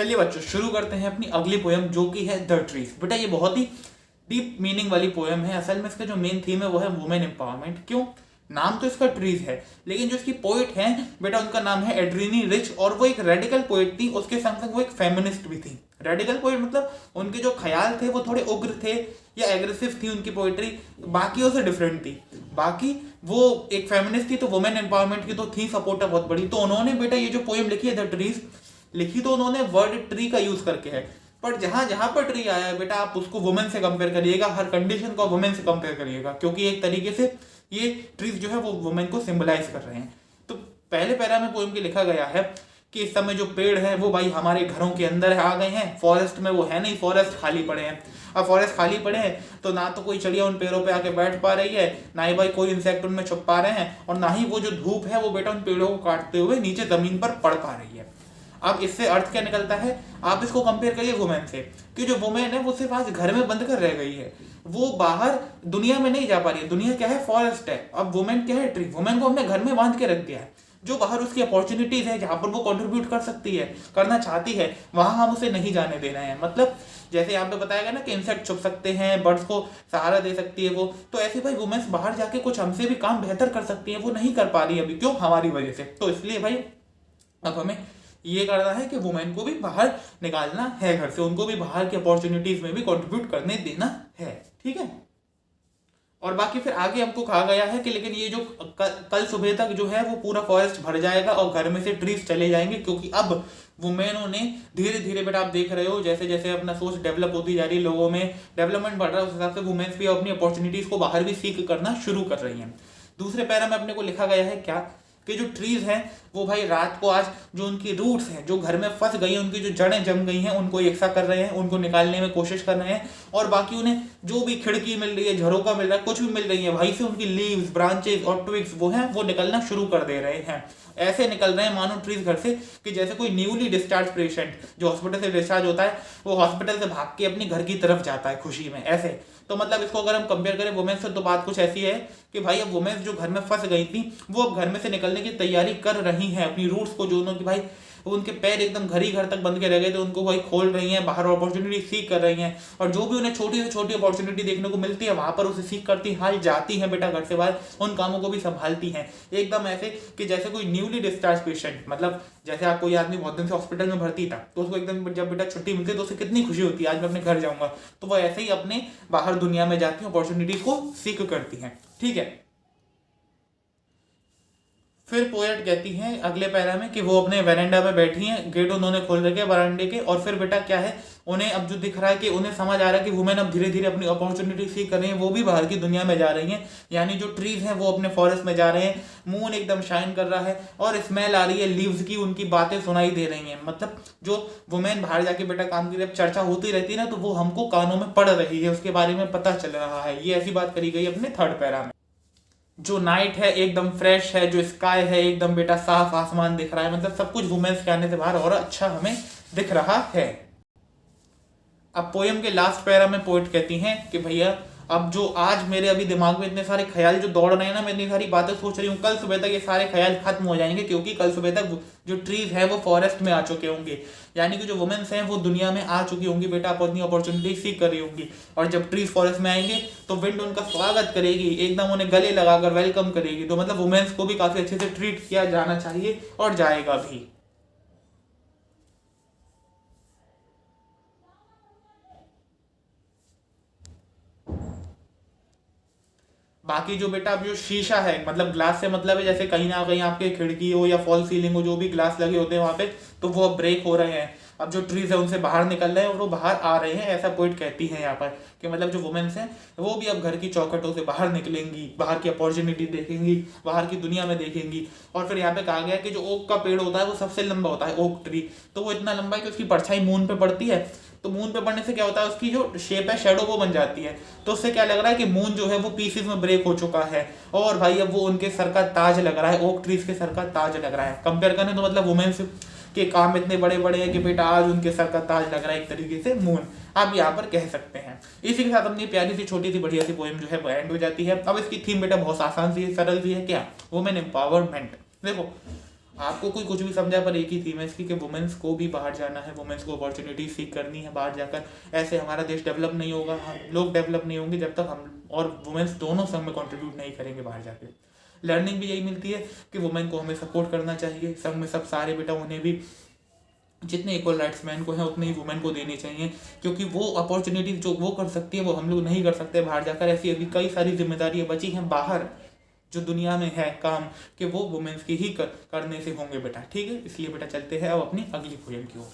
चलिए बच्चों शुरू करते हैं अपनी अगली पोयम जो कि है द ट्रीज। बेटा ये बहुत ही डीप मीनिंग वाली पोयम है। असल में इसका जो मेन थीम है वो है वुमेन एम्पावरमेंट। क्यों? नाम तो इसका ट्रीज है, लेकिन जो इसकी पोइट है बेटा उनका नाम है एड्रीनी रिच, और वो एक रेडिकल पोइट थी। उसके संग संग वो एक फेमिनिस्ट भी थी। रेडिकल पोइट मतलब उनके जो ख्याल थे वो थोड़े उग्र थे या एग्रेसिव थी उनकी पोइट्री, बाकियों से डिफरेंट थी। बाकी वो एक फेमिनिस्ट थी तो वुमेन एम्पावरमेंट की तो थी सपोर्टर बहुत बड़ी। तो उन्होंने बेटा ये जो पोएम लिखी है द ट्रीज, लिखी तो उन्होंने वर्ड ट्री का यूज करके है, पर जहां जहां पर ट्री आया है बेटा आप उसको वुमेन से कंपेयर करिएगा, हर कंडीशन को वुमेन से कंपेयर करिएगा, क्योंकि एक तरीके से ये ट्रीज जो है वो वुमेन को सिंबलाइज कर रहे हैं। तो पहले पैरा में पोएम के लिखा गया है कि इस समय जो पेड़ है वो भाई हमारे घरों के अंदर आ गए हैं, फॉरेस्ट में वो है नहीं, फॉरेस्ट खाली पड़े हैं। अब फॉरेस्ट खाली पड़े हैं तो ना तो कोई चिड़िया उन पेड़ों पे आके बैठ पा रही है, ना ही भाई कोई इंसेक्ट उनमें छुप पा रहे हैं, और ना ही वो जो धूप है वो बेटा उन पेड़ों को काटते हुए नीचे जमीन पर पड़ पा रही है। अब इससे अर्थ क्या निकलता है, आप इसको कंपेयर करिए वुमेन से, कि जो वुमेन है वो सिर्फ आज घर में बंद कर रह गई है, वो बाहर दुनिया में नहीं जा पा रही है। दुनिया क्या है? फॉरेस्ट है। अब वुमेन क्या है? ट्री। वुमेन को हमने घर में बांध के रख दिया है। जो बाहर उसकी अपॉर्चुनिटीज है, जहां पर वो कंट्रीब्यूट कर सकती है, करना चाहती है, वहां हम उसे नहीं जाने देना है। मतलब जैसे यहाँ पे बताया गया ना कि इंसेक्ट छुप सकते हैं, बर्ड्स को सहारा दे सकती है वो, तो ऐसे भाई वुमेन्स बाहर जाके कुछ हमसे भी काम बेहतर कर सकती है, वो नहीं कर पा रही है अभी। क्यों? हमारी वजह से। तो इसलिए भाई अब हमें ये करना है कि वुमेन को भी बाहर निकालना है घर से, उनको भी बाहर की अपॉर्चुनिटीज में भी कंट्रीब्यूट करने देना है। ठीक है। और बाकी फिर आगे हमको कहा गया है कि लेकिन ये जो कल सुबह तक जो है वो पूरा फॉरेस्ट भर जाएगा और घर में से ट्रीज चले जाएंगे, क्योंकि अब वुमेनों ने धीरे धीरे बेटा आप देख रहे हो जैसे जैसे अपना सोच डेवलप होती जा रही है, लोगों में डेवलपमेंट बढ़ रहा है, उस हिसाब से वुमेन्स भी अपनी अपॉर्चुनिटीज को बाहर भी सीख करना शुरू कर रही हैं। दूसरे पैरा में अपने को लिखा गया है क्या, कि जो ट्रीज हैं वो भाई रात को आज जो उनकी रूट्स हैं जो घर में फंस गई हैं, उनकी जो जड़ें जम गई हैं, उनको एकसा कर रहे हैं, उनको निकालने में कोशिश कर रहे हैं, और बाकी उन्हें जो भी खिड़की मिल रही है, झरोका मिल रहा है, कुछ भी मिल रही है भाई से उनकी लीव्स, ब्रांचेस और ट्विग्स वो हैं वो निकलना शुरू कर दे रहे हैं। ऐसे निकल रहे हैं मानो ट्रीज घर से कि जैसे कोई न्यूली डिस्चार्ज पेशेंट जो हॉस्पिटल से डिस्चार्ज होता है वो हॉस्पिटल से भाग के अपनी घर की तरफ जाता है खुशी में, ऐसे। तो मतलब इसको अगर हम कंपेयर करें वुमेन से तो बात कुछ ऐसी है कि भाई अब वुमेन जो घर में फंस गई थी वो अब घर में से निकलने की तैयारी कर रही हैं, अपनी रूट्स को जो उन्होंने भाई उनके पैर एकदम घर ही घर तक बंद के रह गए थे उनको भाई खोल रही हैं, बाहर अपॉर्चुनिटी सीख कर रही हैं, और जो भी उन्हें छोटी से छोटी अपॉर्चुनिटी देखने को मिलती है वहां पर उसे सीख करती हाल जाती हैं बेटा घर से बाहर, उन कामों को भी संभालती हैं। एकदम ऐसे कि जैसे कोई न्यूली डिस्चार्ज पेशेंट, मतलब जैसे आप कोई आदमी बहुत दिन से हॉस्पिटल में भर्ती था तो उसको एकदम जब बेटा छुट्टी मिलती है तो उसे कितनी खुशी होती है आज मैं अपने घर जाऊंगा, तो वो ऐसे ही अपने बाहर दुनिया में जाती है, अपॉर्चुनिटीज को सीख करती हैं। ठीक है। फिर पोएट कहती हैं अगले पैरा में कि वो अपने वेरेंडा में बैठी हैं, गेट उन्होंने खोल रखे बरामदे के, और फिर बेटा क्या है उन्हें अब जो दिख रहा है कि उन्हें समझ आ रहा है कि वुमेन अब धीरे धीरे अपनी अपॉर्चुनिटी सीख कर रही हैं, वो भी बाहर की दुनिया में जा रही हैं, यानी जो ट्रीज हैं वो अपने फॉरेस्ट में जा रहे हैं, मून एकदम शाइन कर रहा है और स्मेल आ रही है लीव्स की, उनकी बातें सुनाई दे रही हैं। मतलब जो वुमेन बाहर जाके बेटा काम की जब चर्चा होती रहती है ना तो वो हमको कानों में पड़ रही है, उसके बारे में पता चल रहा है। ये ऐसी बात करी गई अपने थर्ड पैरा में। जो नाइट है एकदम फ्रेश है, जो स्काई है एकदम बेटा साफ आसमान दिख रहा है, मतलब सब कुछ वुमेन्स के आने से बाहर और अच्छा हमें दिख रहा है। अब पोएम के लास्ट पैरा में पोएट कहती हैं कि भैया अब जो आज मेरे अभी दिमाग में इतने सारे ख्याल जो दौड़ रहे हैं ना, मैं इतनी सारी बातें सोच रही हूँ, कल सुबह तक ये सारे ख्याल खत्म हो जाएंगे, क्योंकि कल सुबह तक जो ट्रीज है वो फॉरेस्ट में आ चुके होंगे, यानी कि जो वुमेन्स हैं वो दुनिया में आ चुकी होंगी बेटा, अपनी अपॉर्चुनिटी सीख कर रही होंगी, और जब ट्रीज फॉरेस्ट में आएंगे तो विंड उनका स्वागत करेगी, एकदम उन्हें गले लगाकर वेलकम करेगी। तो मतलब वुमेन्स को भी काफी अच्छे से ट्रीट किया जाना चाहिए और जाएगा भी। बाकी जो बेटा अब जो शीशा है, मतलब ग्लास से मतलब है जैसे कहीं ना कहीं आपके खिड़की हो या फॉल सीलिंग हो, जो भी ग्लास लगे होते हैं वहां पे, तो वो अब ब्रेक हो रहे हैं। अब जो ट्रीज है उनसे बाहर निकल रहे हैं और वो बाहर आ रहे हैं, ऐसा पोइट कहती है यहाँ पर कि मतलब जो वुमेन्स हैं वो भी अब घर की चौखटों से बाहर निकलेंगी, बाहर की अपॉर्चुनिटी देखेंगी, बाहर की दुनिया में देखेंगी। और फिर यहाँ पे कहा गया कि जो ओक का पेड़ होता है वो सबसे लंबा होता है, ओक ट्री, तो वो इतना लंबा है कि उसकी परछाई मून पे पड़ती है, तो मून पे पड़ने से क्या होता है उसकी जो शेप है शेडो वो बन जाती है, तो उससे क्या लग रहा है कि मून जो है वो पीसेस में ब्रेक हो चुका है, और भाई अब वो उनके सर का ताज लग रहा है, ओक ट्रीज के सर का ताज लग रहा है। कंपेयर करें तो मतलब वुमेन्स के काम इतने बड़े बड़े हैं कि बेटा आज उनके सर का ताज लग रहा है, एक तरीके से मून आप यहाँ पर कह सकते हैं। इसी के साथ अपनी प्यारी सी छोटी सी बढ़िया सी पोएम जो है वो एंड हो जाती है। अब इसकी थीम बेटा बहुत आसान सी है, सरल सी है, क्या? Women empowerment. देखो आपको कोई कुछ भी समझा, पर एक ही थीम है इसकी कि वुमेन्स को भी बाहर जाना है, वुमेन्स को अपॉर्चुनिटी सीख करनी है बाहर जाकर। ऐसे हमारा देश डेवलप नहीं होगा, हम लोग डेवलप नहीं होंगे जब तक हम और वुमेन्स दोनों संग में कंट्रीब्यूट नहीं करेंगे बाहर जाके। लर्निंग भी यही मिलती है कि वुमेन को हमें सपोर्ट करना चाहिए, संग में सब सारे बेटा उन्हें भी जितने इक्वल राइट्स मैन को हैं उतने ही वुमेन को देने चाहिए, क्योंकि वो अपॉर्चुनिटी जो वो कर सकती है वो हम लोग नहीं कर सकते बाहर जाकर। ऐसी अभी कई सारी जिम्मेदारियां बची हैं बाहर जो दुनिया में है काम, कि वो वुमेन्स की ही करने से होंगे बेटा। ठीक है, इसलिए बेटा चलते हैं अब अपनी अगली पोएम की ओर।